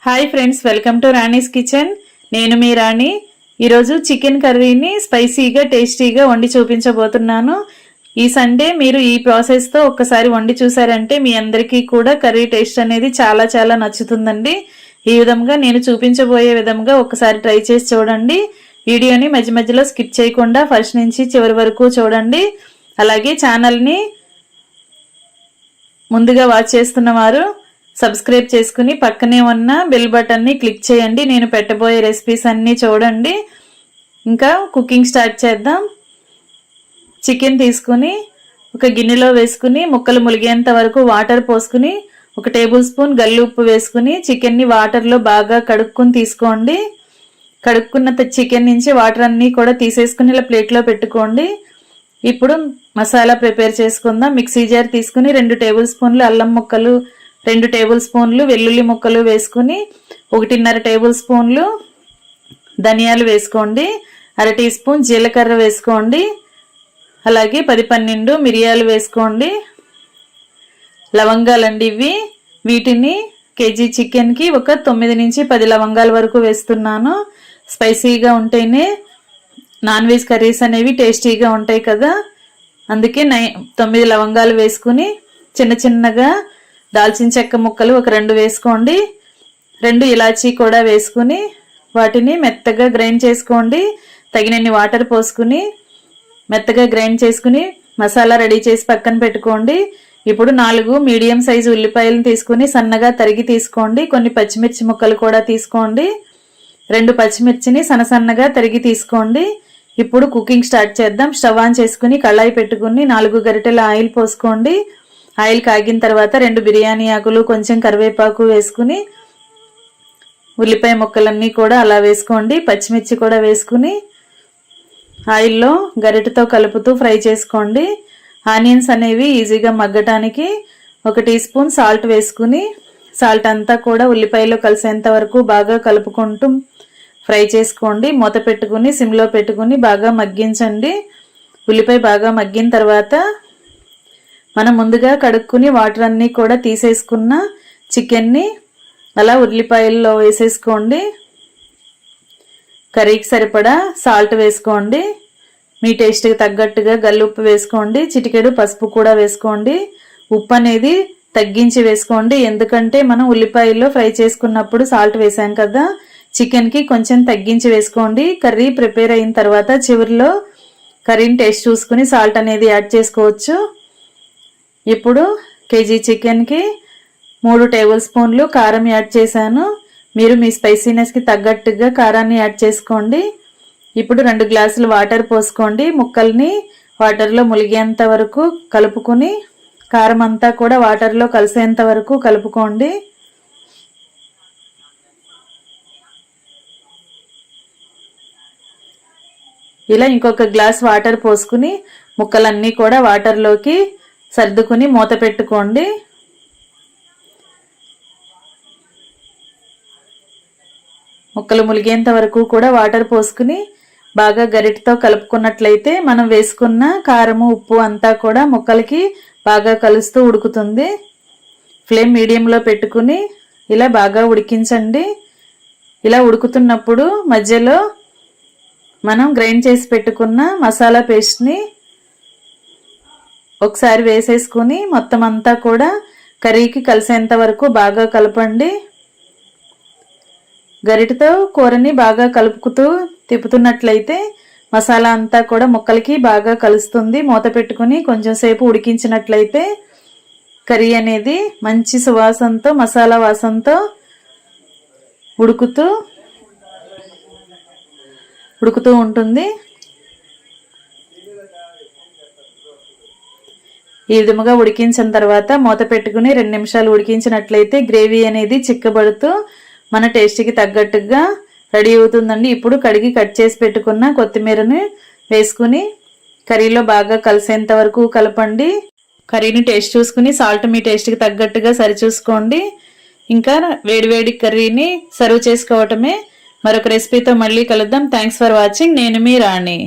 Hi friends, welcome to Rani's kitchen. నేను మీ రాణి. ఈరోజు chicken కర్రీని స్పైసీగా టేస్టీగా వండి చూపించబోతున్నాను. ఈ సండే మీరు ఈ ప్రాసెస్తో ఒక్కసారి వండి చూసారంటే మీ అందరికీ కూడా కర్రీ టేస్ట్ అనేది చాలా చాలా నచ్చుతుందండి. ఈ విధంగా నేను చూపించబోయే విధంగా ఒకసారి ట్రై చేసి చూడండి. వీడియోని మధ్య మధ్యలో స్కిప్ చేయకుండా ఫస్ట్ నుంచి చివరి వరకు చూడండి. అలాగే ఛానల్ని ముందుగా వాచ్ చేస్తున్న వారు సబ్స్క్రైబ్ చేసుకుని పక్కనే ఉన్న బెల్ బటన్ని క్లిక్ చేయండి. నేను పెట్టబోయే రెసిపీస్ అన్నీ చూడండి. ఇంకా కుకింగ్ స్టార్ట్ చేద్దాం. చికెన్ తీసుకుని ఒక గిన్నెలో వేసుకుని ముక్కలు ములిగేంత వరకు వాటర్ పోసుకుని 1 టేబుల్ స్పూన్ గల్లుప్పు వేసుకుని చికెన్ని వాటర్లో బాగా కడుక్కుని తీసుకోండి. కడుక్కున్న చికెన్ నుంచి వాటర్ అన్నీ కూడా తీసేసుకుని ఇలా ప్లేట్లో పెట్టుకోండి. ఇప్పుడు మసాలా ప్రిపేర్ చేసుకుందాం. మిక్సీ జార్ తీసుకుని 2 టేబుల్ స్పూన్లు అల్లం ముక్కలు, 2 టేబుల్ స్పూన్లు వెల్లుల్లి ముక్కలు వేసుకుని 1.5 టేబుల్ స్పూన్లు ధనియాలు వేసుకోండి. 1/2 టీ స్పూన్ జీలకర్ర వేసుకోండి. అలాగే 10-12 మిరియాలు వేసుకోండి. లవంగాలండి ఇవి. వీటిని కేజీ చికెన్కి ఒక 9 నుంచి 10 లవంగాల వరకు వేస్తున్నాను. స్పైసీగా ఉంటేనే నాన్ వెజ్ కర్రీస్ అనేవి టేస్టీగా ఉంటాయి కదా, అందుకే 9 లవంగాలు వేసుకుని చిన్న చిన్నగా దాల్చిన చెక్క ముక్కలు ఒక 2 వేసుకోండి. 2 ఇలాచీ కూడా వేసుకుని వాటిని మెత్తగా గ్రైండ్ చేసుకోండి. తగినన్ని వాటర్ పోసుకుని మెత్తగా గ్రైండ్ చేసుకుని మసాలా రెడీ చేసి పక్కన పెట్టుకోండి. ఇప్పుడు 4 మీడియం సైజు ఉల్లిపాయలను తీసుకుని సన్నగా తరిగి తీసుకోండి. కొన్ని పచ్చిమిర్చి ముక్కలు కూడా తీసుకోండి. 2 పచ్చిమిర్చిని సన్నగా తరిగి తీసుకోండి. ఇప్పుడు కుకింగ్ స్టార్ట్ చేద్దాం. స్టవ్ ఆన్ చేసుకుని కళాయి పెట్టుకుని 4 గరిటెల ఆయిల్ పోసుకోండి. ఆయిల్ కాగిన తర్వాత 2 బిర్యానీ ఆకులు, కొంచెం కరివేపాకు వేసుకుని ఉల్లిపాయ ముక్కలన్నీ కూడా అలా వేసుకోండి. పచ్చిమిర్చి కూడా వేసుకుని ఆయిల్లో గరిటెతో కలుపుతూ ఫ్రై చేసుకోండి. ఆనియన్స్ అనేవి ఈజీగా మగ్గటానికి 1 టీ స్పూన్ సాల్ట్ వేసుకుని సాల్ట్ అంతా కూడా ఉల్లిపాయలో కలిసేంత వరకు బాగా కలుపుకుంటూ ఫ్రై చేసుకోండి. మూత పెట్టుకుని సిమ్లో పెట్టుకుని బాగా మగ్గించండి. ఉల్లిపాయ బాగా మగ్గిన తర్వాత మనం ముందుగా కడుక్కుని వాటర్ అన్నీ కూడా తీసేసుకున్న చికెన్ని అలా ఉల్లిపాయల్లో వేసేసుకోండి. కర్రీకి సరిపడా సాల్ట్ వేసుకోండి. మీ టేస్ట్కి తగ్గట్టుగా గల్లుప్పు వేసుకోండి. చిటికెడు పసుపు కూడా వేసుకోండి. ఉప్పు అనేది తగ్గించి వేసుకోండి, ఎందుకంటే మనం ఉల్లిపాయల్లో ఫ్రై చేసుకున్నప్పుడు సాల్ట్ వేసాం కదా. చికెన్కి కొంచెం తగ్గించి వేసుకోండి. కర్రీ ప్రిపేర్ అయిన తర్వాత చివరిలో కర్రీని టేస్ట్ చూసుకుని సాల్ట్ అనేది యాడ్ చేసుకోవచ్చు. ఇప్పుడు కేజీ చికెన్కి 3 టేబుల్ స్పూన్లు కారం యాడ్ చేశాను. మీరు మీ స్పైసీనెస్కి తగ్గట్టుగా కారాన్ని యాడ్ చేసుకోండి. ఇప్పుడు 2 గ్లాసులు వాటర్ పోసుకోండి. ముక్కల్ని వాటర్లో ములిగేంత వరకు కలుపుకొని కారం అంతా కూడా వాటర్లో కలిసేంత వరకు కలుపుకోండి. ఇలా ఇంకొక గ్లాస్ వాటర్ పోసుకుని ముక్కలన్నీ కూడా వాటర్లోకి సర్దుకుని మూత పెట్టుకోండి. ముక్కలు ములిగేంత వరకు కూడా వాటర్ పోసుకుని బాగా గరిటెతో కలుపుకున్నట్లయితే మనం వేసుకున్న కారము, ఉప్పు అంతా కూడా ముక్కలకి బాగా కలుస్తూ ఉడుకుతుంది. ఫ్లేమ్ మీడియంలో పెట్టుకుని ఇలా బాగా ఉడికించండి. ఇలా ఉడుకుతున్నప్పుడు మధ్యలో మనం గ్రైండ్ చేసి పెట్టుకున్న మసాలా పేస్ట్ని ఒకసారి వేసేసుకుని మొత్తం అంతా కూడా కర్రీకి కలిసేంత వరకు బాగా కలపండి. గరిటెతో కూరని బాగా కలుపుతూ తిప్పుతున్నట్లయితే మసాలా అంతా కూడా ముక్కలకి బాగా కలుస్తుంది. మూత పెట్టుకుని కొంచెం సేపు ఉడికించినట్లయితే కర్రీ అనేది మంచి సువాసనతో, మసాలా వాసనతో ఉడుకుతూ ఉంటుంది. ఈ విధముగా ఉడికించిన తర్వాత మూత పెట్టుకుని 2 నిమిషాలు ఉడికించినట్లయితే గ్రేవీ అనేది చిక్కబడుతూ మన టేస్ట్కి తగ్గట్టుగా రెడీ అవుతుందండి. ఇప్పుడు కడిగి కట్ చేసి పెట్టుకున్న కొత్తిమీరని వేసుకుని కర్రీలో బాగా కలిసేంత వరకు కలపండి. కర్రీని టేస్ట్ చూసుకుని సాల్ట్ మీ టేస్ట్కి తగ్గట్టుగా సరిచూసుకోండి. ఇంకా వేడివేడి కర్రీని సర్వ్ చేసుకోవటమే. మరొక రెసిపీతో మళ్ళీ కలుద్దాం. Thanks for watching. నేను మీ రాణి.